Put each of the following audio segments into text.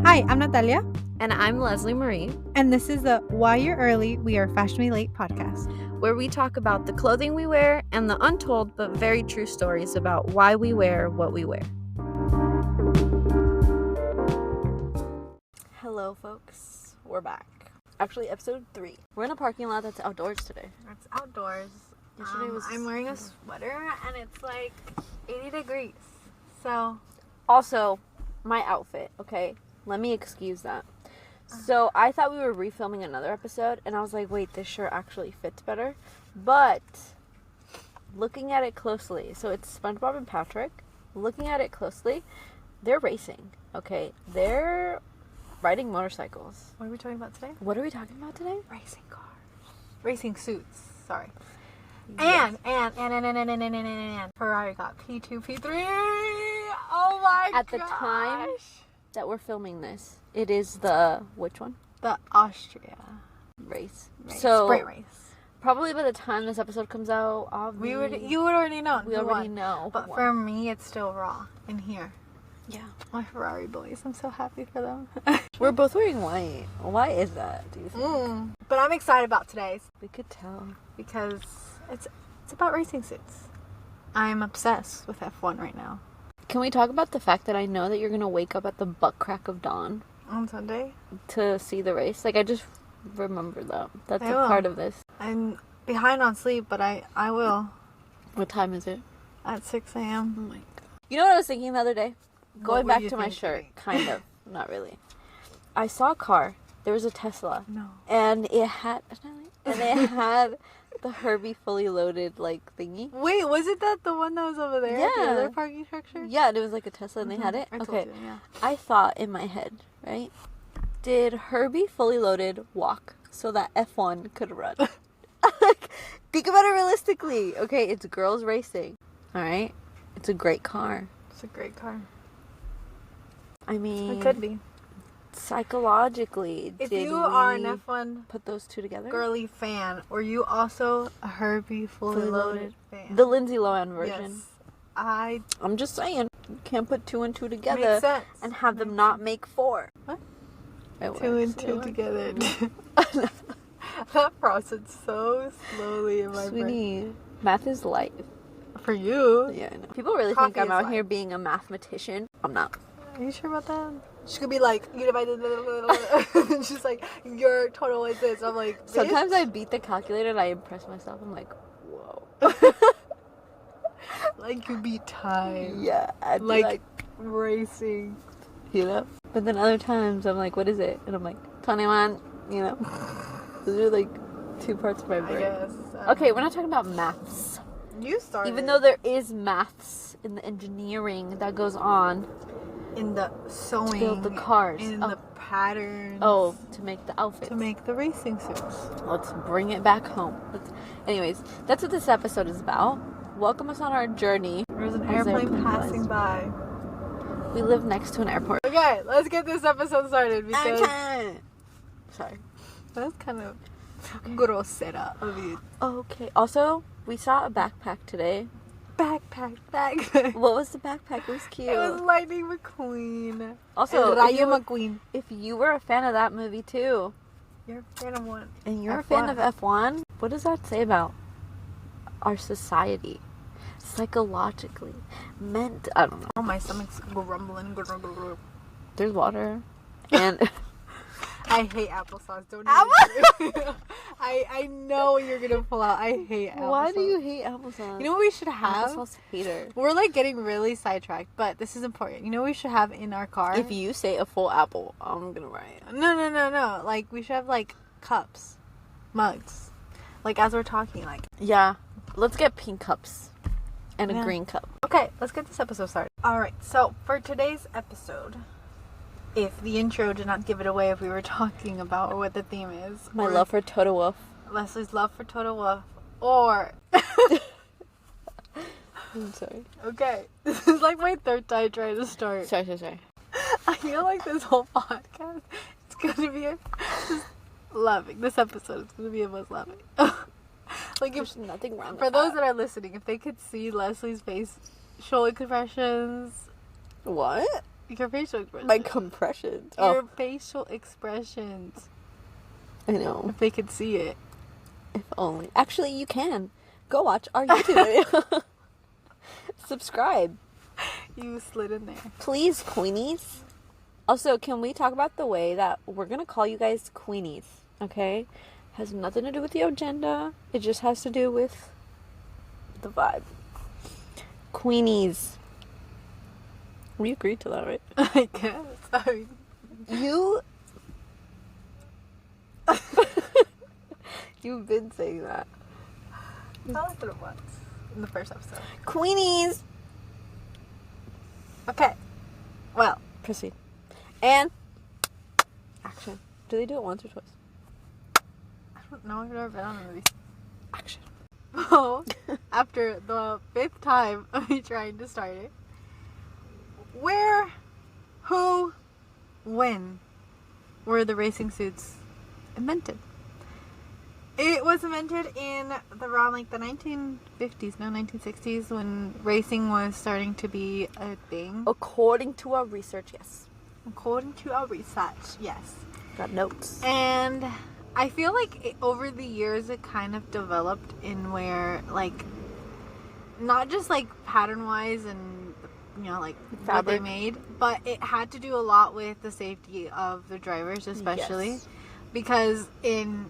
Hi, I'm Natalia. And I'm Leslie Marie. And this is the Why You're Early, We Are Fashionably Late podcast, where we talk about the clothing we wear and the untold but very true stories about why we wear what we wear. Hello, folks. We're back. Actually, episode 3. We're in a parking lot that's outdoors today. It's outdoors. I'm wearing a sweater and it's like 80 degrees. So, also, my outfit, okay? Let me excuse that. So, I thought we were refilming another episode, and I was like, wait, this shirt actually fits better. But, looking at it closely, so it's SpongeBob and Patrick. Looking at it closely, they're racing, okay? They're riding motorcycles. What are we talking about today? Racing cars. Racing suits. Sorry. Yes. And Ferrari got P2, P3. Oh my gosh. At the time that we're filming this, it is the, which one? The Austria race. So, sprint race. Probably by the time this episode comes out, you would already know. We already know. But for me, it's still raw in here. Yeah. My Ferrari boys. I'm so happy for them. We're both wearing white. Why is that, do you think? But I'm excited about today's. We could tell. Because it's about racing suits. I'm obsessed with F1 right now. Can we talk about the fact that I know that you're going to wake up at the butt crack of dawn? On Sunday? To see the race? Like, I just remember that. That's a part of this. I'm behind on sleep, but I will. What time is it? At 6 a.m. Oh my god. You know what I was thinking the other day? Going back to my shirt. Thinking? Kind of. Not really. I saw a car. There was a Tesla. No. And it had the Herbie fully loaded, like, thingy. Wait, was it the one that was over there? Yeah. The other parking structure? Yeah, and it was like a Tesla and they had it. I told you, yeah. I thought in my head, right? Did Herbie fully loaded walk so that F1 could run? Like, think about it realistically. Okay, it's girls racing. Alright? It's a great car. It's a great car. I mean, it could be. Psychologically, if you are an F1 put those two together, girly fan, or you also a Herbie fully loaded fan, the Lindsay Lohan version. Yes, I'm just saying, you can't put 2 and 2 together makes sense. and have them not make 4. What? 2 and 2 together. That processed so slowly in my brain. Math is life. For you. Yeah, I know. People really think I'm out here being a mathematician. I'm not. Are you sure about that? She could be like, you divided, and she's like, your total is this. I'm like, bitch. Sometimes I beat the calculator and I impress myself. I'm like, whoa. Like you beat time. Yeah. I'd like racing. You know? But then other times I'm like, what is it? And I'm like, 21, you know? Those are like 2 parts of my brain. I guess. Okay, we're not talking about maths. You started. Even though there is maths in the engineering that goes on. In the sewing. To build the cars. In the patterns. Oh, to make the outfits. To make the racing suits. Let's bring it back home. Anyways, that's what this episode is about. Welcome us on our journey. There's an airplane passing by. We live next to an airport. Okay, let's get this episode started because... Sorry. That's kind of grosera of you. Okay. Also, we saw a backpack today. Backpack. What was the backpack? It was cute. It was Lightning McQueen. Also, Rayo McQueen. If you were a fan of that movie too. You're a fan of one. And you're F1. A fan of F1? What does that say about our society? Psychologically. I don't know. Oh, my stomach's grumbling. There's water. And... I hate applesauce. Don't even I know what you're gonna pull out. I hate applesauce. Why do you hate applesauce? You know what we should have? Applesauce hater. We're like getting really sidetracked, but this is important. You know what we should have in our car? If you say a full apple, I'm gonna write. No. Like we should have like cups, mugs, like as we're talking. Like yeah, let's get pink cups and a green cup. Okay, let's get this episode started. All right. So for today's episode. If the intro did not give it away, if we were talking about what the theme is. My love for Toto Wolf. Leslie's love for Toto Wolf. Or... I'm sorry. Okay. This is like my 3rd time trying to start. Sorry. I feel like this whole podcast is going to be just laughing. This episode is going to be of us laughing. Like there's nothing wrong with for those that are listening, if they could see Leslie's face, shoulder compressions. What? Your facial expressions. My compressions. Your facial expressions. I know. If they could see it. If only. Actually, you can. Go watch our YouTube video. Subscribe. You slid in there. Please, Queenies. Also, can we talk about the way that we're going to call you guys Queenies, okay? Has nothing to do with the agenda. It just has to do with the vibe. Queenies. We agreed to that, right? I guess. I mean, You... You've been saying that. I said it once in the first episode. Queenies! Okay. Well, Proceed. And... Action. Do they do it once or twice? I don't know. I've never been on a movie. Action. So, after the 5th time of me trying to start it, where, who, when were the racing suits invented? It was invented in around like the 1950s, no, 1960s, when racing was starting to be a thing. According to our research, yes. According to our research, yes. Got notes. And I feel like over the years it kind of developed in where, like, not just like pattern wise and, you know, like what they made, but it had to do a lot with the safety of the drivers, especially. Yes. Because in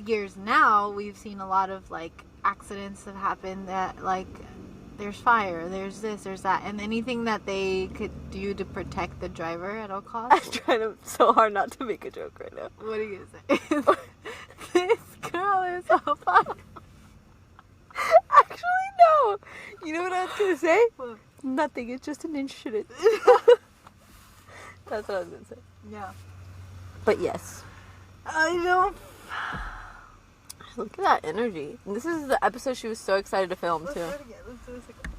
years now, we've seen a lot of like accidents that happen that, like, there's fire, there's this, there's that, and anything that they could do to protect the driver at all costs. I'm trying so hard not to make a joke right now. What are you gonna say? This girl is a fuck. Actually, no. You know what I was gonna say? What? Nothing. It's just an incident. That's what I was gonna say. Yeah. But yes. I know. Look at that energy. This is the episode she was so excited to film Let's too. do it again. Let's do this again.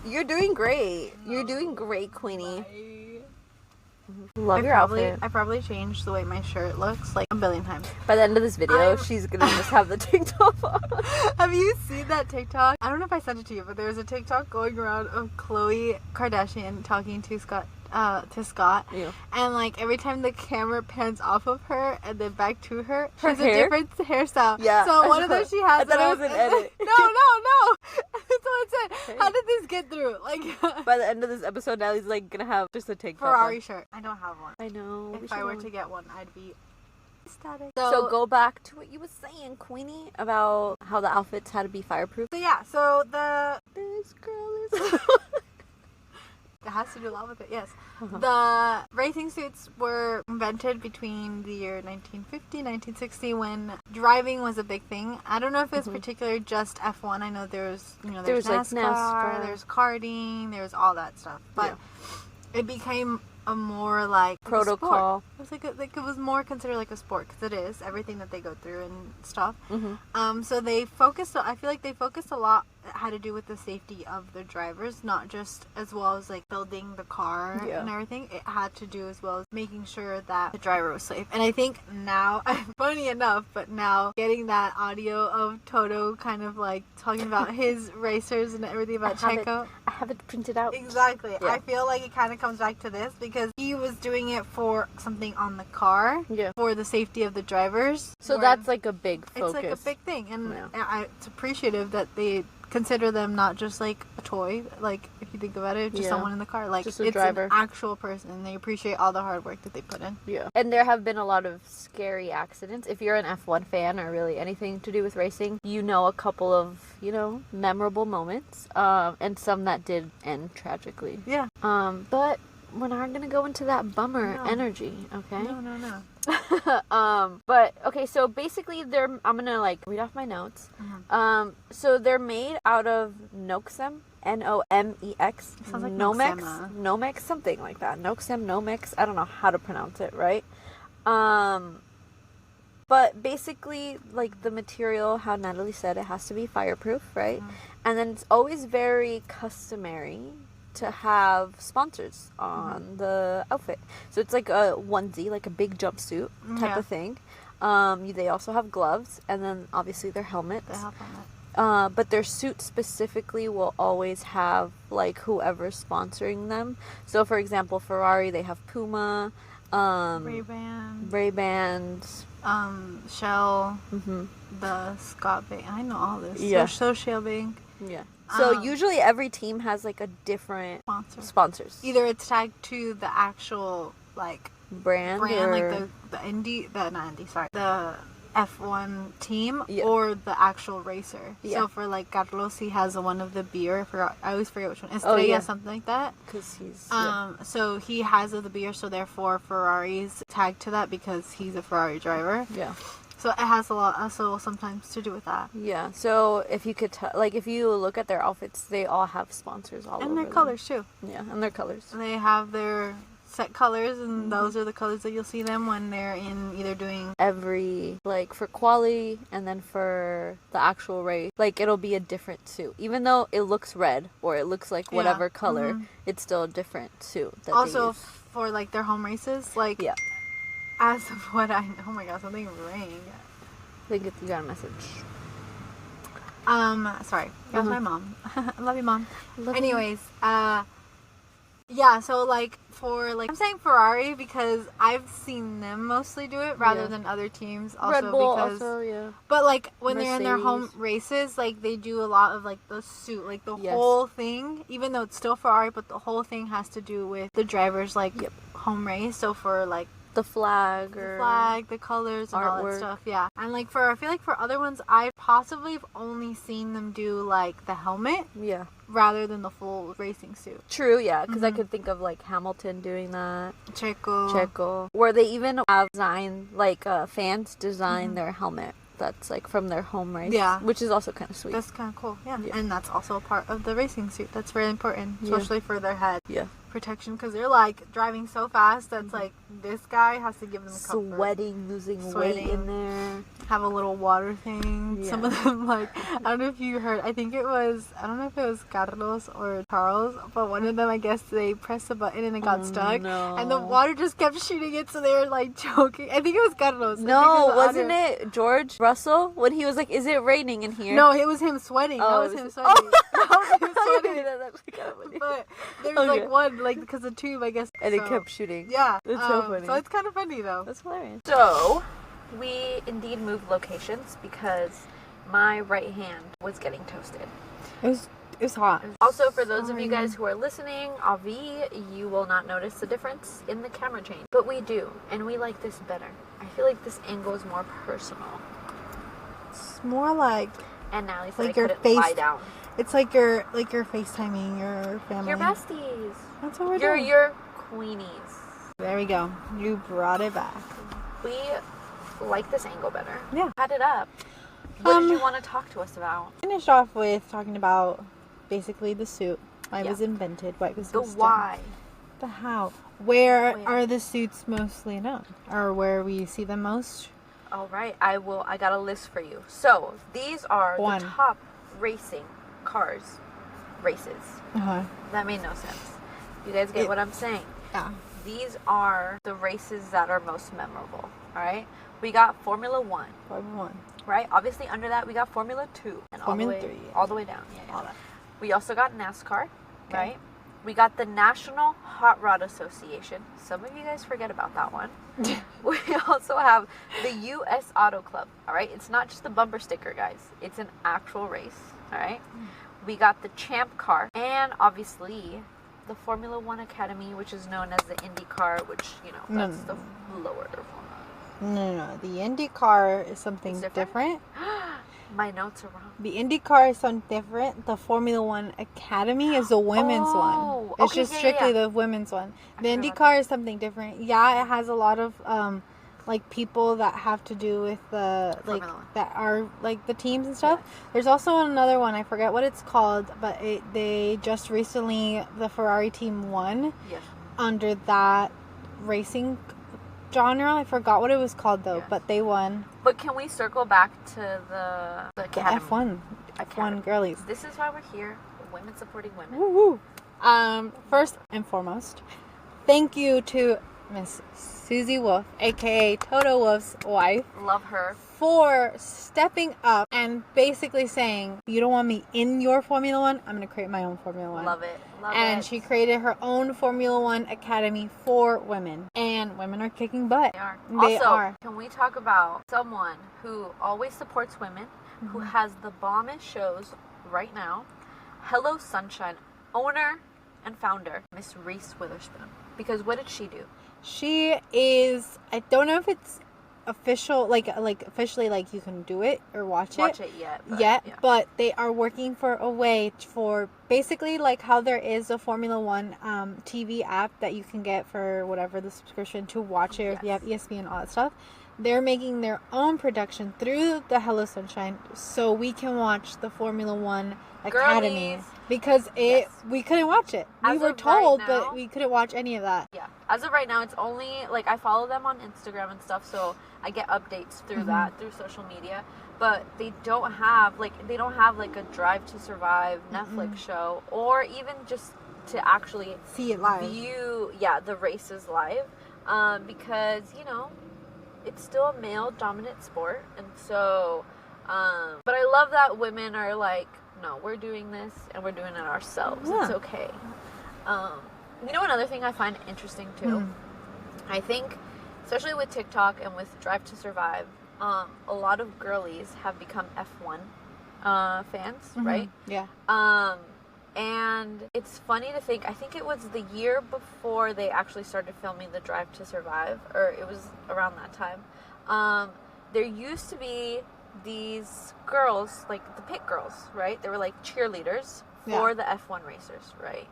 You're doing great. You're doing great, Queenie. Love your outfit. I probably changed the way my shirt looks like a billion times. By the end of this video, she's gonna just have the tank top on. Have you seen that TikTok? I don't know if I sent it to you, but there was a TikTok going around of Khloe Kardashian talking to Scott. Yeah. And like every time the camera pans off of her and then back to her, she has a hair? different hairstyle. Yeah. So one of them she has. I thought it was an edit. No. That's what I said. How did this get through? Like by the end of this episode, Nellie's like gonna have just a tank top Ferrari on. shirt. I don't have one. I know. If I were to get one, I'd be ecstatic. So go back to what you were saying, Queenie, about how the outfits had to be fireproof. So yeah. So This girl is. it has to do a lot with it, yes. The racing suits were invented between the year 1950, 1960, when driving was a big thing. I don't know if it's particular just F1. I know there's NASCAR, like NASCAR, there's karting, there's all that stuff. But it became a more like protocol. It was like it was more considered like a sport because it is everything that they go through and stuff. So they focused. I feel like they focused a lot. It had to do with the safety of the drivers, not just as well as like building the car and everything. It had to do as well as making sure that the driver was safe. And I think now, funny enough, but now getting that audio of Toto kind of like talking about his racers and everything about Checo. I have it printed out. Exactly. Yeah. I feel like it kind of comes back to this because he was doing it for something on the car. Yeah. For the safety of the drivers. So that's like a big focus. It's like a big thing. And it's appreciative that they consider them not just like a toy, like if you think about it, just someone in the car, like just a it's driver. An actual person, and they appreciate all the hard work that they put in. Yeah. And there have been a lot of scary accidents. If you're an F1 fan or really anything to do with racing, you know a couple of, memorable moments, and some that did end tragically. Yeah. But we're not gonna go into that bummer energy, okay? No. But okay, so basically I'm gonna like read off my notes. So they're made out of Noxem, Nomex, Sounds like Nomex, something like that. Nomex, I don't know how to pronounce it right. But basically, like the material, how Natalie said, it has to be fireproof, right? And then it's always very customary to have sponsors on the outfit. So it's like a onesie, like a big jumpsuit type of thing. They also have gloves, and then obviously their helmets. but their suit specifically will always have like whoever's sponsoring them. So for example, Ferrari, they have Puma, Ray-Ban, Shell, the Scott Bank. I know all this. Yeah. So Shell Bank. Yeah. So usually every team has like a different sponsors. Either it's tagged to the actual like brand or... like the F1 team or the actual racer. Yeah. So for like Carlos, he has one of the beer. I always forget which one. Estrella, something like that. Because he's so he has the beer. So therefore, Ferrari's tagged to that because he's a Ferrari driver. Yeah. So it has a lot also sometimes to do with that. Yeah. So if you could if you look at their outfits, they all have sponsors all over. And their colors too. Yeah, and their colors. And they have their set colors, and those are the colors that you'll see them when they're in either doing every like for quali and then for the actual race, like it'll be a different suit, even though it looks red or it looks like whatever color, it's still a different suit that also they use. For like their home races, like as of what I know. Oh my god, something rang. I think you got a message. Sorry, that was my mom. I love you, mom. Anyways, yeah, so like for like I'm saying Ferrari because I've seen them mostly do it rather than other teams. Also Red Bull because also, but like when they're in their home races, like they do a lot of like the suit, like the whole thing. Even though it's still Ferrari, but the whole thing has to do with the driver's like home race. So for like the flag, the colors, and all that stuff. Yeah, and like I feel like for other ones, I possibly have only seen them do like the helmet. Yeah. Rather than the full racing suit. True, yeah, because I could think of like Hamilton doing that. Checo. Where they even have designed, like fans design their helmet that's like from their home race. Yeah. Which is also kind of sweet. That's kind of cool, yeah. And that's also a part of the racing suit. That's very important, especially for their head. Yeah. Protection, because they're like driving so fast that's like this guy has to give them comfort. Sweating, losing weight in there. Have a little water thing. Some of them like I don't know if you heard, I don't know if it was Carlos or Charles, but one of them I guess they pressed the button and it got stuck and the water just kept shooting it, so they were like choking. I think it was Carlos. No, wasn't it George Russell when he was like, is it raining in here? No, it was him sweating. That was him sweating. That was him sweating. But there was like one, like because the tube, I guess. And it kept shooting. Yeah. It's so funny. So it's kind of funny though. That's hilarious. So, we indeed moved locations because my right hand was getting toasted. It was hot. Also, for those of you guys who are listening, Avi, you will not notice the difference in the camera change. But we do, and we like this better. I feel like this angle is more personal. It's more like... And Natalie said like I couldn't lie down. It's like you're FaceTiming your family. Your besties. That's what we're doing. Your Queenies. There we go. You brought it back. We like this angle better. Yeah. Had it up. What did you want to talk to us about? Finish off with talking about basically the suit. Why it was invented. Why it was the why. The how. Where are the suits mostly known? Or where we see them most? All right. I got a list for you. So, these are the top racing cars races. That made no sense. You guys get what I'm saying? Yeah. These are the races that are most memorable. All right. We got Formula 1. Right? Obviously, under that, we got Formula 2. And Formula 3. All the way down. Yeah. All that. We also got NASCAR. Right? We got the National Hot Rod Association. Some of you guys forget about that one. We also have the U.S. Auto Club. All right? It's not just a bumper sticker, guys. It's an actual race. All right? We got the Champ Car. And, obviously, the Formula 1 Academy, which is known as the IndyCar, which, that's the lower form. No. The IndyCar is something different. My notes are wrong. The IndyCar is something different. The Formula 1 Academy is the women's one. It's just strictly the women's one. The IndyCar is something different. Yeah, it has a lot of like people that have to do with the like that are like the teams and stuff. Yes. There's also another one, I forget what it's called, but they just recently, the Ferrari team won under that racing genre. I forgot what it was called though, but they won. But can we circle back to the Academy? F1 girlies. This is why we're here, women supporting women. Woo-woo. First and foremost, thank you to Miss Susie Wolf, aka Toto Wolf's wife. Love her. For stepping up and basically saying, you don't want me in your Formula One, I'm going to create my own Formula One. Love it. And she created her own Formula One Academy for women. And women are kicking butt. They are. Can we talk about someone who always supports women, who has the bombest shows right now? Hello Sunshine owner and founder, Miss Reese Witherspoon. Because what did she do? She is, I don't know if it's official, like officially, like you can do it or watch it yet, but they are working for a way for basically like how there is a Formula One TV app that you can get for whatever the subscription to watch it, or if you have ESPN, all that stuff. They're making their own production through the Hello Sunshine, so we can watch the Formula One Academy. Because we couldn't watch it. We were told, but we couldn't watch any of that. Yeah. As of right now, it's only, like, I follow them on Instagram and stuff, so I get updates through that, through social media. But they don't have, like, a Drive to Survive Netflix show, or even just to actually see it live. View, the races live. Because, you know, it's still a male-dominant sport. And so, but I love that women are like, no, we're doing this and we're doing it ourselves. It's okay. You know, another thing I find interesting too, I think, especially with TikTok and with Drive to Survive, a lot of girlies have become F1 fans, right? Yeah. And it's funny to think, I think it was the year before they actually started filming the Drive to Survive, or it was around that time. There used to be these girls, like the pit girls, right? They were like cheerleaders for the F1 racers, right?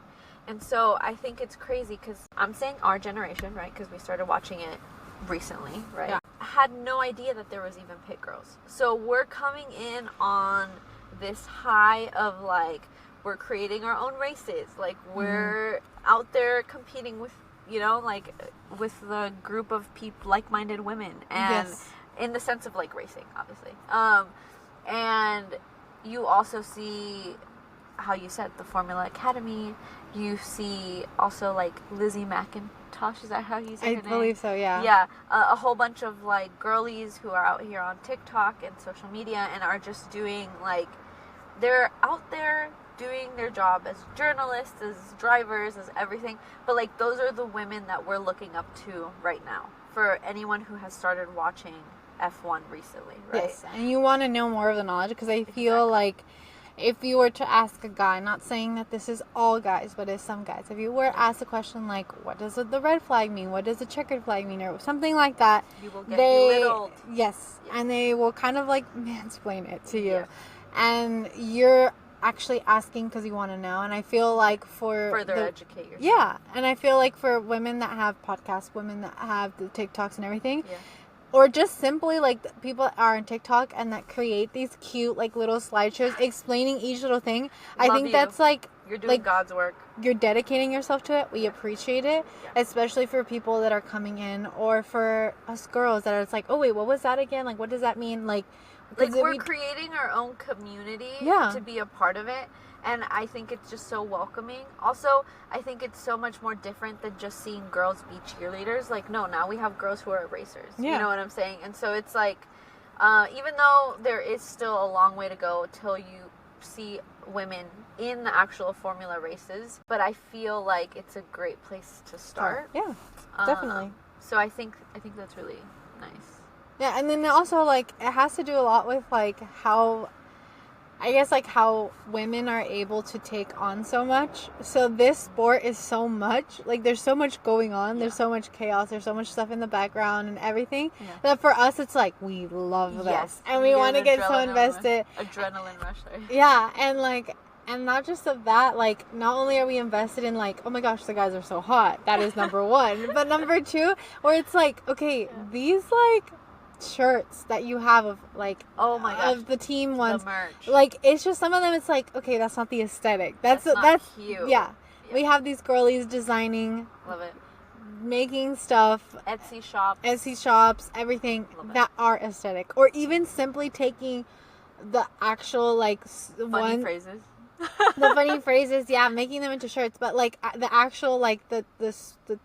And so I think it's crazy because I'm saying our generation, right? Because we started watching it recently, right? Yeah. Had no idea that there was even pit girls. So we're coming in on this high of like, we're creating our own races. Like we're out there competing with, you know, like with the group of like-minded women. And in the sense of like racing, obviously. And you also see how you said the Formula Academy. You see also like Lizzie McIntosh. Is that how you say her name? I believe so, yeah. Yeah, a whole bunch of like girlies who are out here on TikTok and social media and are just doing like, they're out there doing their job as journalists, as drivers, as everything. But like those are the women that we're looking up to right now. For anyone who has started watching F1 recently, right? Yes, and you want to know more of the knowledge because I feel like if you were to ask a guy, not saying that this is all guys, but it's some guys, if you were to ask a question like, what does the red flag mean? What does the checkered flag mean? Or something like that. You will get belittled. Yes, and they will kind of like mansplain it to you. Yeah. And you're actually asking because you want to know. And I feel like further educate yourself. Yeah, and I feel like for women that have podcasts, women that have the TikToks and everything, or just simply like people that are on TikTok and that create these cute like little slideshows explaining each little thing. I think that's like, you're doing God's work. You're dedicating yourself to it. We appreciate it, especially for people that are coming in, or for us girls that are like, oh wait, what was that again? Like, what does that mean? Like we're creating our own community to be a part of it. And I think it's just so welcoming. Also, I think it's so much more different than just seeing girls be cheerleaders. Like, no, now we have girls who are racers. Yeah. You know what I'm saying? And so it's like, even though there is still a long way to go till you see women in the actual formula races, but I feel like it's a great place to start. Yeah, definitely. So I think that's really nice. Yeah, and then also, like, it has to do a lot with, like, how women are able to take on so much. So this sport is so much, like, there's so much going on. There's so much chaos. There's so much stuff in the background and everything. Yeah. That for us, it's like, we love this. Yes. And we want to get so invested. Adrenaline rush there. Yeah, and, like, and not just of that, like, not only are we invested in, like, oh my gosh, the guys are so hot. That is number one. But number two, where it's like, okay, these, like, shirts that you have of like, oh my gosh, of the team ones, the merch. Like, it's just some of them, it's like, okay, that's not the aesthetic. That's cute. Yeah, we have these girlies designing, love it, making stuff, Etsy shops, everything that are aesthetic, or even simply taking the actual like funny phrases. The funny phrase is, making them into shirts, but like the actual like the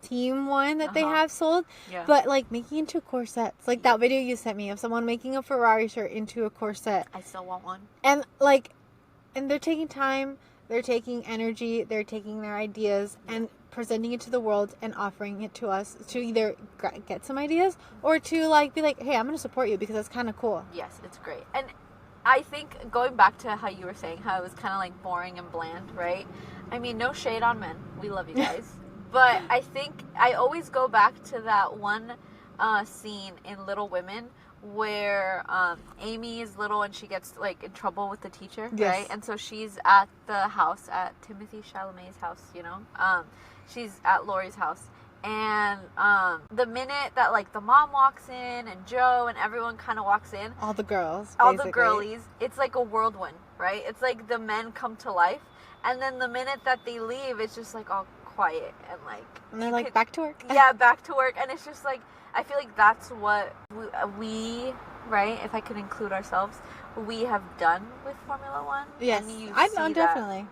team one that they have sold, but like making into corsets, like that video you sent me of someone making a Ferrari shirt into a corset. I still want one. And like, and they're taking time, they're taking energy, they're taking their ideas and presenting it to the world and offering it to us to either get some ideas or to like be like, hey, I'm gonna support you because that's kind of cool. Yes, it's great. And I think going back to how you were saying how it was kind of like boring and bland, right? I mean, no shade on men. We love you guys. But I think I always go back to that one scene in Little Women where Amy is little and she gets like in trouble with the teacher, right? And so she's at the house, at Timothy Chalamet's house, you know? She's at Laurie's house. And the minute that like the mom walks in and Joe and everyone kind of walks in, all the girls, all the girlies, it's like a whirlwind, right? It's like the men come to life, and then the minute that they leave, it's just like all quiet and like, and they're like back to work. Yeah, back to work. And it's just like, I feel like that's what we right, if I could include ourselves, we have done with Formula One. Yes, I know, definitely.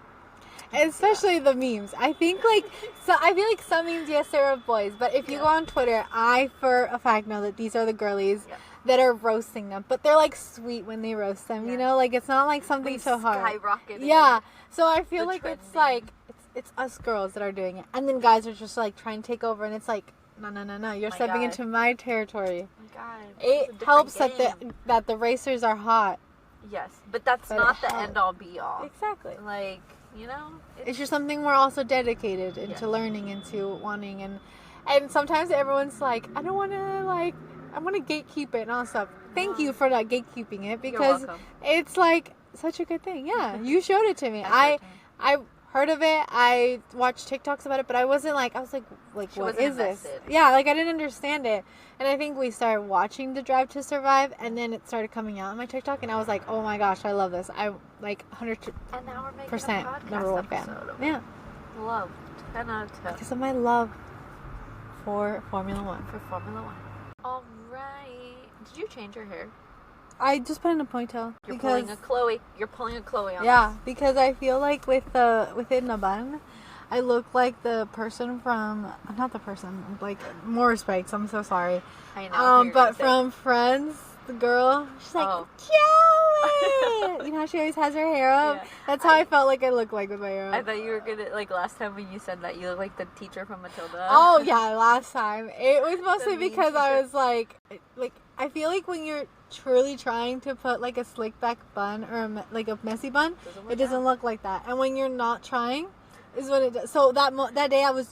Especially the memes. I think like, so I feel like some memes, yes, they're of boys, but if you go on Twitter, I for a fact know that these are the girlies that are roasting them, but they're like sweet when they roast them, you know, like it's not like something so hard. Skyrocketing. Yeah, so I feel like it's like it's us girls that are doing it, and then guys are just like trying to take over, and it's like, no, you're stepping into my territory. Oh my God, it helps that the racers are hot. Yes, but that's not the end all be all. Exactly. Like, you know, it's just something we're also dedicated into learning, into wanting, and sometimes everyone's like, I don't want to like, I want to gatekeep it and all stuff. Thank you for not gatekeeping it, because it's like such a good thing. Yeah, you showed it to me. I heard of it. I watched TikToks about it, but I wasn't like, I was like what is this? Yeah, like I didn't understand it. And I think we started watching The Drive to Survive, and then it started coming out on my TikTok, and I was like, oh my gosh, I love this. I like 100%. And now we're making a podcast number one fan. Yeah. Love. 10 out of 10. Because of my love for Formula One. For Formula One. All right. Did you change your hair? I just put in a ponytail. You're pulling a Chloe. You're pulling a Chloe on us. Because I feel like within a bun, I look like the person from, not the person, like Motorsports. I'm so sorry. I know. But from Friends, the girl, she's like, Joey! You know how she always has her hair up? Yeah. That's how I felt like I looked like with my hair up. I thought you were gonna, like last time when you said that, you look like the teacher from Matilda. Oh yeah, last time. It was mostly because I was like, I feel like when you're truly trying to put like a slick back bun or like a messy bun, it doesn't look like that. And when you're not trying, is what it does. So that day I was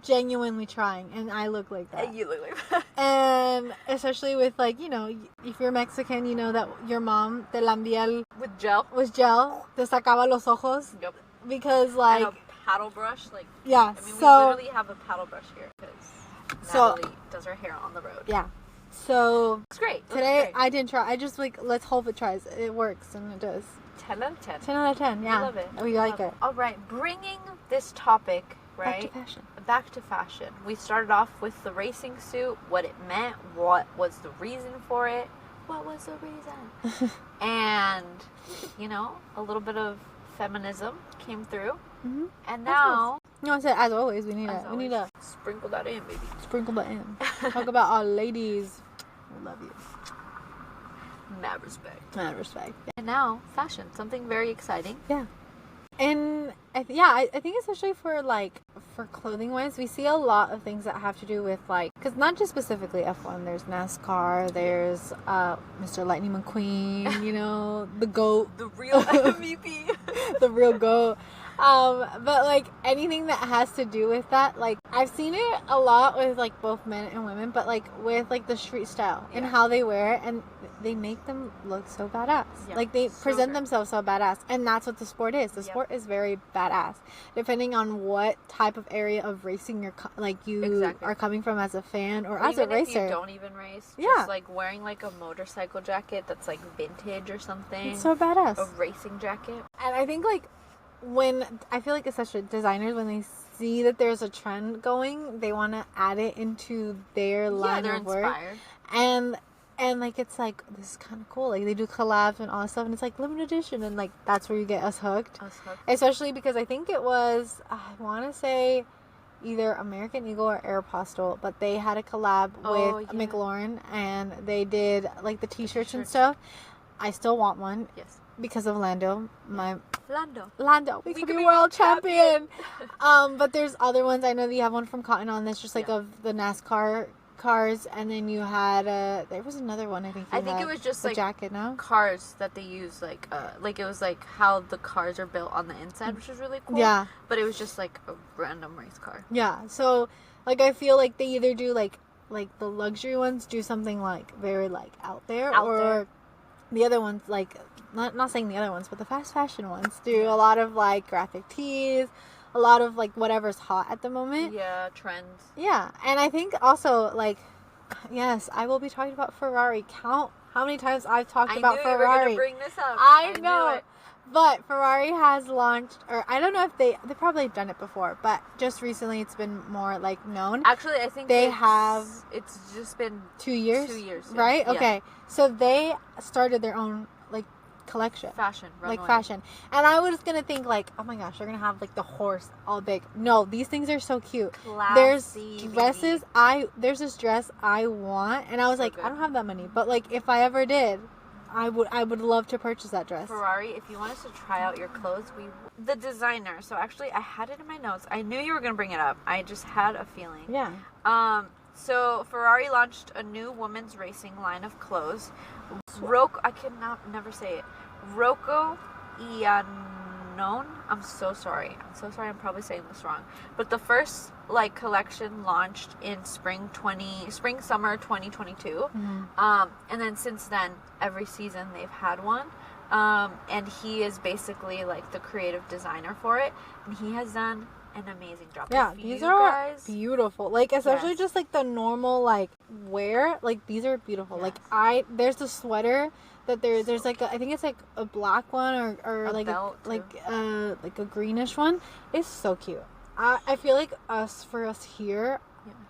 genuinely trying, and I look like that. And you look like that. And especially with like, you know, if you're Mexican, you know that your mom te lambía with gel. With gel, te sacaba los ojos. Yep. Because like and a paddle brush, like yeah. I mean, we literally have a paddle brush here because Natalie does her hair on the road. Yeah. So it's great. Today I didn't try. I just like, let's hope it tries. It works, and it does. 10 out of 10. 10 out of 10, yeah. I love it. We like it. All right, bringing this topic, right? Back to fashion. We started off with the racing suit, what it meant, what was the reason for it, what was the reason? And, you know, a little bit of feminism came through. Mm-hmm. And now... No, I said, as always, we need to sprinkle that in, baby. Sprinkle that in. Talk about our ladies. We love you. Mad respect. Mad respect. And now, fashion. Something very exciting. Yeah. And, I think especially for clothing wise, we see a lot of things that have to do with, like, because not just specifically F1, there's NASCAR, there's Mr. Lightning McQueen, you know, the GOAT. The real MVP. The real GOAT. But like anything that has to do with that, like I've seen it a lot with like both men and women, but like with like the street style and how they wear it, and they make them look so badass. Yeah, like they present themselves so badass, and that's what the sport is. The sport is very badass, depending on what type of area of racing you're are coming from as a fan or as a racer. If you don't even race, just like wearing like a motorcycle jacket that's like vintage or something. It's so badass. A racing jacket, and I think like. When I feel like especially designers, when they see that there's a trend going, they want to add it into their line of work. Inspired. And And, like, it's like, this is kind of cool. Like, they do collabs and all that stuff. And it's, like, limited edition. And, like, that's where you get us hooked. Especially because I think it was, I want to say, either American Eagle or Aeropostale. But they had a collab with McLaurin. And they did, like, the t-shirts and stuff. I still want one. Yes. Because of Lando. Lando. We could be world champion. But there's other ones. I know that you have one from Cotton On that's just, like, of the NASCAR cars, and then you had there was another one. I think it was just like jacket, no? Cars that they use, like it was like how the cars are built on the inside, which is really cool. Yeah, but it was just like a random race car. Yeah, so like I feel like they either do like the luxury ones do something like very like out there, or the other ones, like not saying the other ones, but the fast fashion ones do a lot of like graphic tees. A lot of, like, whatever's hot at the moment. Yeah, trends. Yeah, and I think also, like, yes, I will be talking about Ferrari. Count how many times I've talked about Ferrari. I knew you were going to bring this up. I know. But Ferrari has launched, or I don't know if they probably done it before, but just recently it's been more, like, known. Actually, I think it's just been 2 years. 2 years. Yeah. Right? Okay. Yeah. So they started their own, like, collection, fashion. And I was gonna think like, oh my gosh, they're gonna have like the horse all big. No, these things are so cute. Classy, there's dresses. There's this dress I want, and I was like, I don't have that money, but like if I ever did, I would love to purchase that dress. Ferrari, if you want us to try out your clothes, the designer. So actually, I had it in my notes. I knew you were gonna bring it up. I just had a feeling. Yeah. So Ferrari launched a new women's racing line of clothes. I cannot never say it. Rocco Iannone. I'm so sorry. I'm probably saying this wrong. But the first like collection launched in spring summer 2022. Mm-hmm. And then since then, every season they've had one. And he is basically like the creative designer for it, and he has done an amazing job. Yeah, these are beautiful. Like, especially just like the normal like wear. Like, these are beautiful. Yes. Like there's the sweater that there's like I think it's like a black one or a like belt like a greenish one. It's so cute. I feel like for us here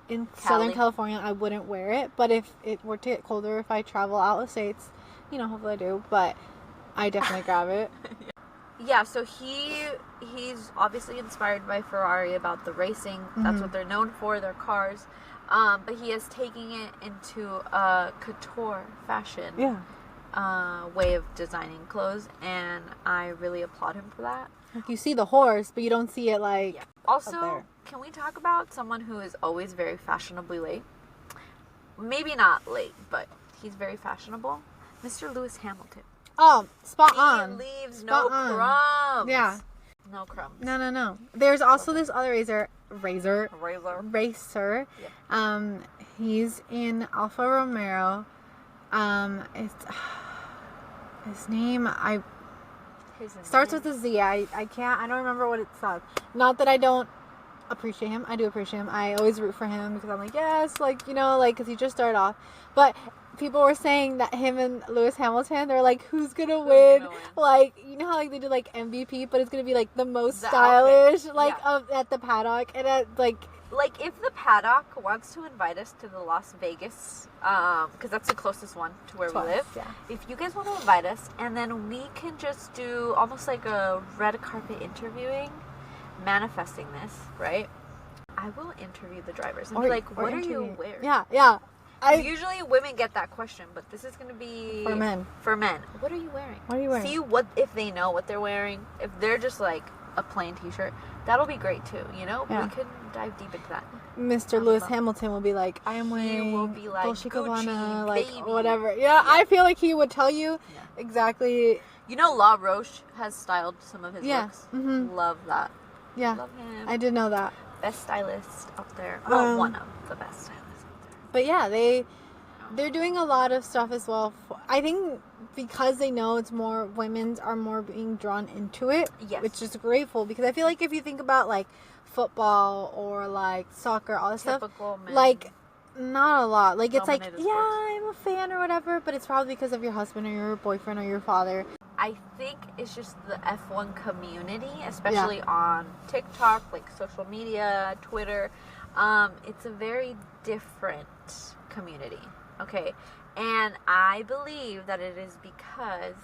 in Southern California, I wouldn't wear it. But if it were to get colder, if I travel out of states, hopefully I do. But I definitely grab it. Yeah, so he's obviously inspired by Ferrari about the racing. Mm-hmm. That's what they're known for, their cars. But he is taking it into a couture fashion way of designing clothes, and I really applaud him for that. Like, you see the horse, but you don't see it like Also, can we talk about someone who is always very fashionably late? Maybe not late, but he's very fashionable. Mr. Lewis Hamilton. Oh, spot on. He leaves no crumbs. Yeah. No crumbs. No. There's also this other racer. Yep. He's in Alfa Romeo. It's his name. Starts with a Z. I don't remember what it says. Not that I don't appreciate him. I do appreciate him. I always root for him because I'm like, yes, like, because he just started off. But people were saying that him and Lewis Hamilton, they're like, who's gonna win? Like, how like they do like MVP, but it's gonna be like the most stylish outfit. At the paddock, and at like if the paddock wants to invite us to the Las Vegas, because that's the closest one to where we live. Yeah. If you guys want to invite us, and then we can just do almost like a red carpet interviewing, manifesting this, right? I will interview the drivers and be like, what are you wearing? Yeah. Usually women get that question, but this is going to be for men. What are you wearing? See if they know what they're wearing. If they're just like a plain t-shirt, that'll be great too, Yeah. We can dive deep into that. Mr. Lewis Hamilton will be like, I am wearing he will be like Dolce Gucci, Gabbana, like baby. whatever. Yeah, I feel like he would tell you exactly. La Roche has styled some of his looks. Mm-hmm. Love that. Yeah. Love him. I did know that. Best stylist out there. Well, one of the best stylists out there. But yeah, they're doing a lot of stuff as well. I think because they know it's more, women are more being drawn into it, which is grateful, because I feel like if you think about like football or like soccer, all this stuff, like not a lot. Like it's like, I'm a fan or whatever, but it's probably because of your husband or your boyfriend or your father. I think it's just the F1 community, especially on TikTok, like social media, Twitter. It's a very different community. Okay, And I believe that it is because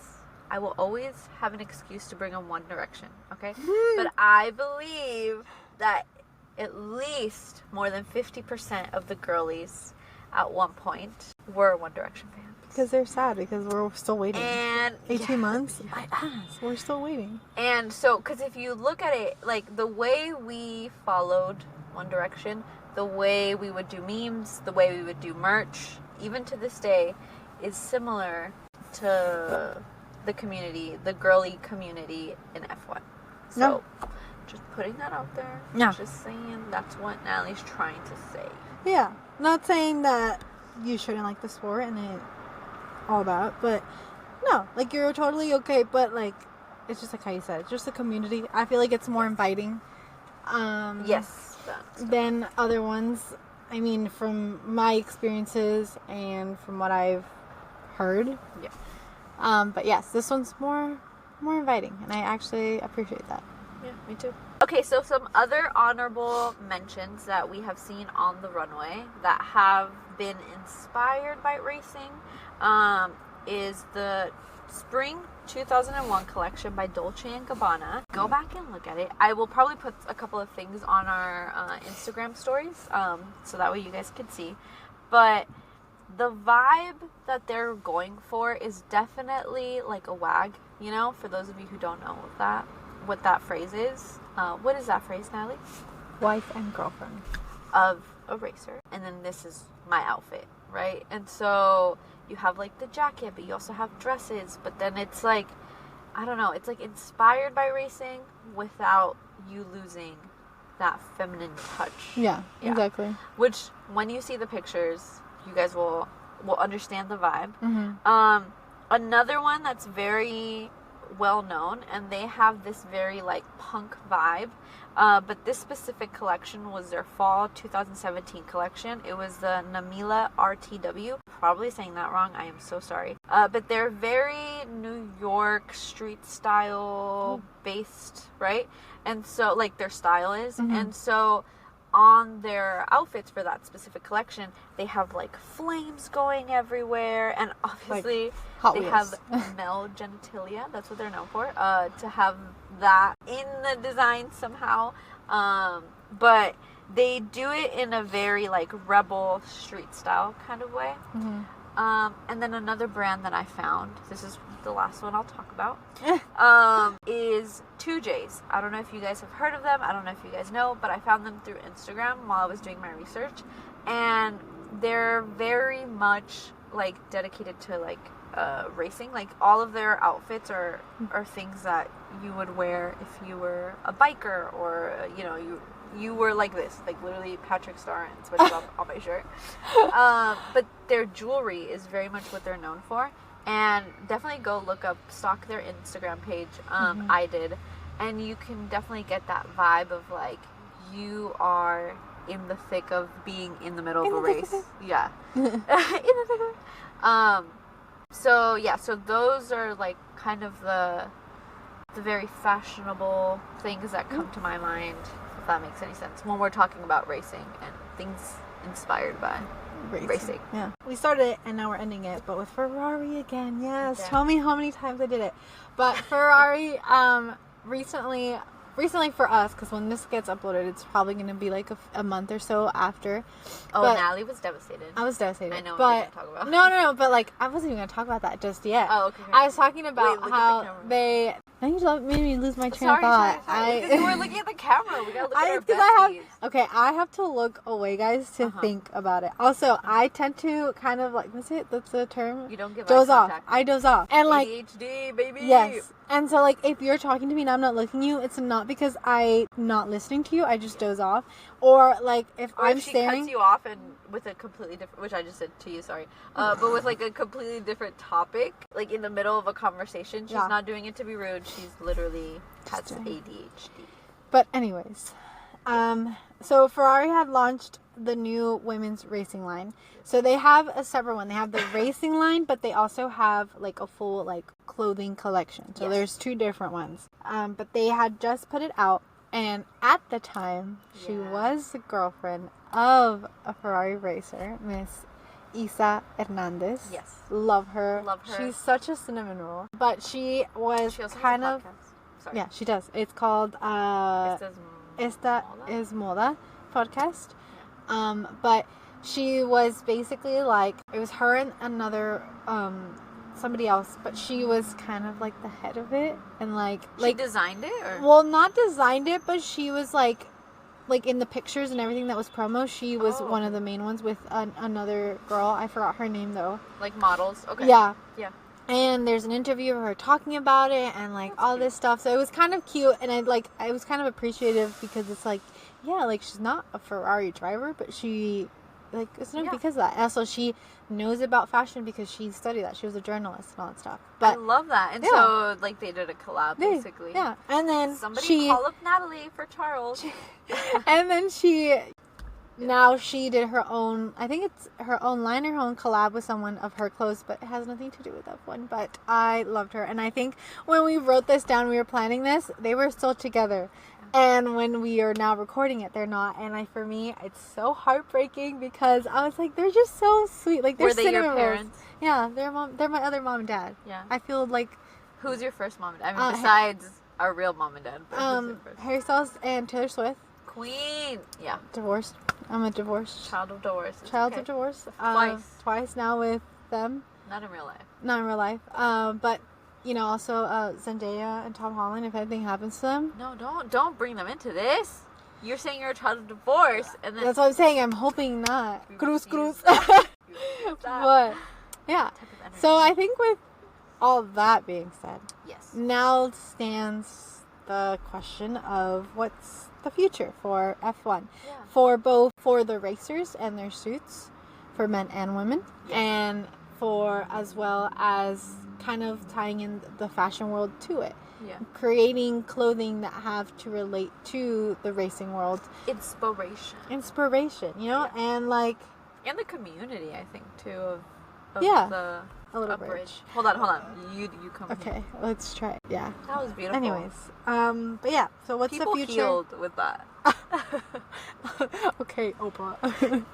I will always have an excuse to bring on One Direction, okay? But I believe that at least more than 50% of the girlies at one point were One Direction fans. Because they're sad because we're still waiting. And 18 months? My ass. We're still waiting. And so, because if you look at it, like the way we followed One Direction, the way we would do memes, the way we would do merch, even to this day, is similar to the community, the girly community in F1. So, just putting that out there. Yeah. Just saying that's what Natalie's trying to say. Yeah. Not saying that you shouldn't like the sport and all that, but no, like you're totally okay, but like it's just like how you said, it's just the community. I feel like it's more inviting. Yes. Than other ones. I mean, from my experiences and from what I've heard. Yeah. But yes, this one's more inviting, and I actually appreciate that. Yeah, me too. Okay, so some other honorable mentions that we have seen on the runway that have been inspired by racing is the Spring 2001 collection by Dolce & Gabbana. Go back and look at it. I will probably put a couple of things on our Instagram stories so that way you guys can see. But the vibe that they're going for is definitely like a wag, you know, for those of you who don't know what that phrase is. What is that phrase, Natalie? Wife and girlfriend. Of a racer. And then this is my outfit, right? And so you have like the jacket, but you also have dresses, but then it's like, I don't know, it's like inspired by racing without you losing that feminine touch. Yeah. Exactly. Which, when you see the pictures, you guys will understand the vibe. Mm-hmm. Another one that's very well known, and they have this very like punk vibe, but this specific collection was their fall 2017 collection. It was the Namila RTW. Probably saying that wrong, I am so sorry, but they're very New York street style based, right? And so like their style is, and so on their outfits for that specific collection, they have like flames going everywhere, and obviously like they have male genitalia. That's what they're known for. To have that in the design somehow, but they do it in a very like rebel street style kind of way. And then another brand that I found, this is the last one I'll talk about, is 2Js. I don't know if you guys have heard of them. I don't know if you guys know, but I found them through Instagram while I was doing my research. And they're very much like dedicated to like racing. Like all of their outfits are things that you would wear if you were a biker, or you know, you were like this, like literally Patrick Star and SpongeBob on my shirt. But their jewelry is very much what they're known for. And definitely go stalk their Instagram page. I did. And you can definitely get that vibe of like, you are in the thick of being in the middle of a race. Yeah. In the thick of it. So those are like kind of the very fashionable things that come to my mind, if that makes any sense, when we're talking about racing and things inspired by racing. Yeah. We started it and now we're ending it, but with Ferrari again. Yes. Yeah. Tell me how many times I did it. But Ferrari, recently for us, because when this gets uploaded, it's probably going to be like a month or so after. Oh, but Natalie was devastated. I was devastated. I know what but you're going to talk about. No, but like, I wasn't even going to talk about that just yet. Oh, okay. I was talking about Wait, how they... Now you made me lose my train of thought. Because you were looking at the camera. We gotta look at our besties. I have to look away, guys, to think about it. Also, I tend to kind of like, what's it? That's the term? You don't give doze eye off. contact. I doze off. And like, ADHD, baby. yes. And so like, if you're talking to me and I'm not looking at you, it's not because I'm not listening to you. I just doze off. Or like, if I'm staring. She cuts you off and with a completely different, which I just said to you, sorry. But with like a completely different topic, like in the middle of a conversation, she's not doing it to be rude. She's literally has ADHD. But anyways, so Ferrari had launched the new women's racing line. So they have a separate one. They have the racing line, but they also have like a full like clothing collection. So there's two different ones. But they had just put it out, and at the time she was the girlfriend of a Ferrari racer, Miss Isa Hernandez. Yes. Love her. Love her. She's such a cinnamon roll. But she was She also kind has a of... podcast. Sorry. Yeah, she does. It's called Esta es Moda podcast. But she was basically like, it was her and another somebody else, but she was kind of like the head of it, and she designed it, or well, not designed it, but she was like in the pictures and everything that was promo, she was one of the main ones with another girl. I forgot her name though. Like models. Okay. Yeah. And there's an interview of her talking about it and like all this stuff. So it was kind of cute, and I was kind of appreciative because it's like, yeah, like she's not a Ferrari driver, but she like it's not because of that. And also she knows about fashion because she studied that. She was a journalist and all that stuff. But I love that. And so like they did a collab basically. Yeah. And then somebody call up Natalie for Charles. And then now she did her own, I think it's her own line, her own collab with someone of her clothes, but it has nothing to do with F1. But I loved her. And I think when we wrote this down, we were planning this, they were still together. And when we are now recording it, they're not. And for me, it's so heartbreaking because I was like, they're just so sweet. Like, they're cinnamon your parents? Rolls. Yeah, they're my other mom and dad. Yeah. I feel like... Who's your first mom and dad? I mean, besides our real mom and dad. But who's your first? Harry Styles and Taylor Swift. Queen. Yeah. Divorced. I'm a divorced. Child of divorce. Child of divorce. Twice now with them. Not in real life. Not in real life. But... You know, also Zendaya and Tom Holland, if anything happens to them. No, don't bring them into this. You're saying you're a child of divorce, and then... That's what I'm saying. I'm hoping not. Cruz. But, yeah. So I think with all that being said, yes, now stands the question of what's the future for F1. Yeah. For the racers and their suits, for men and women, and for as well as kind of tying in the fashion world to it. Yeah. Creating clothing that have to relate to the racing world. Inspiration, you know? Yeah. And like... And the community, I think, too, of a little bridge. Hold on. You come Okay, here. let's try it. Yeah. That was beautiful. Anyways, but yeah, so what's People the future? healed with that. Okay, Oprah. I'm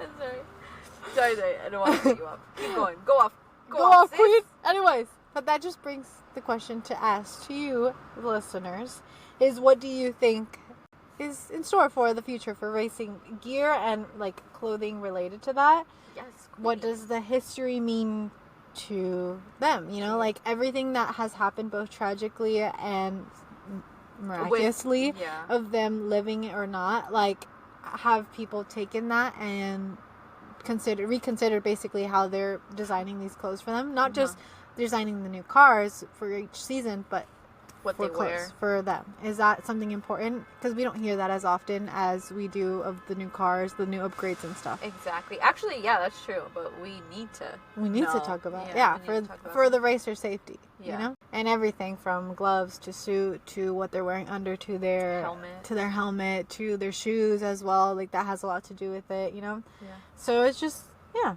sorry, I don't want to beat you up. Keep going. Go off. Go off, Queen. Anyways, but that just brings the question to ask to you, the listeners, is what do you think is in store for the future for racing gear and like clothing related to that? Yes. What does the history mean to them? You know, like everything that has happened both tragically and miraculously of them living or not, like have people taken that and reconsider basically how they're designing these clothes for them, not just designing the new cars for each season, but what they wear for them. Is that something important? Because we don't hear that as often as we do of the new cars, the new upgrades and stuff. Exactly. Actually, yeah, that's true. But we need to talk about for the racer safety. You know, and everything from gloves to suit to what they're wearing under to their helmet to their shoes as well. Like that has a lot to do with it. You know. Yeah. So it's just yeah.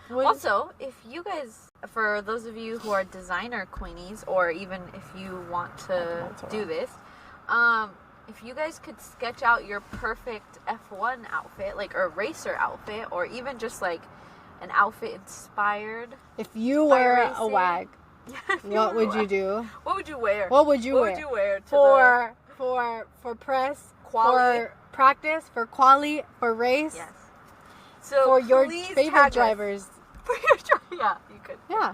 Also, if you guys, for those of you who are designer queenies, or even if you want to do this, if you guys could sketch out your perfect F1 outfit, like a racer outfit, or even just like an outfit inspired. If you were a WAG, what would you do? What would you wear? What would you wear for press, quali, for practice, for quali, for race? Yes. So for your favorite drivers. Yeah, you could. Yeah.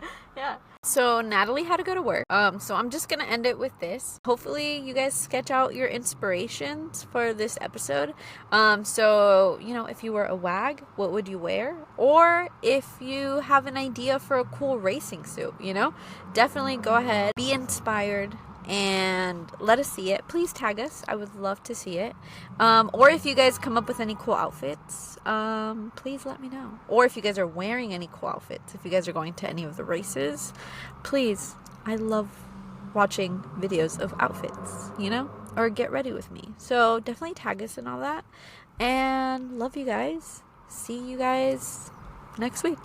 So Natalie had to go to work. So I'm just gonna end it with this. Hopefully you guys sketch out your inspirations for this episode. So you know, if you were a WAG, what would you wear? Or if you have an idea for a cool racing suit, you know, definitely go ahead, be inspired, and let us see it. Please tag us. I would love to see it. Or if you guys come up with any cool outfits, please let me know. Or if you guys are wearing any cool outfits, if you guys are going to any of the races, please. I love watching videos of outfits, you know, or get ready with me. So definitely tag us and all that. And love you guys. See you guys next week.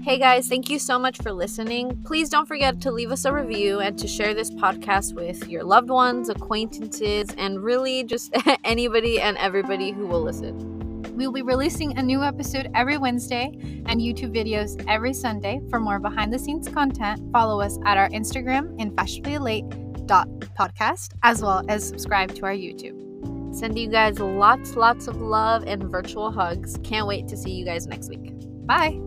Hey guys, thank you so much for listening. Please don't forget to leave us a review and to share this podcast with your loved ones, acquaintances, and really just anybody and everybody who will listen. We'll be releasing a new episode every Wednesday and YouTube videos every Sunday. For more behind-the-scenes content, follow us at our Instagram, infashionablyelate.podcast, as well as subscribe to our YouTube. Send you guys lots of love and virtual hugs. Can't wait to see you guys next week. Bye!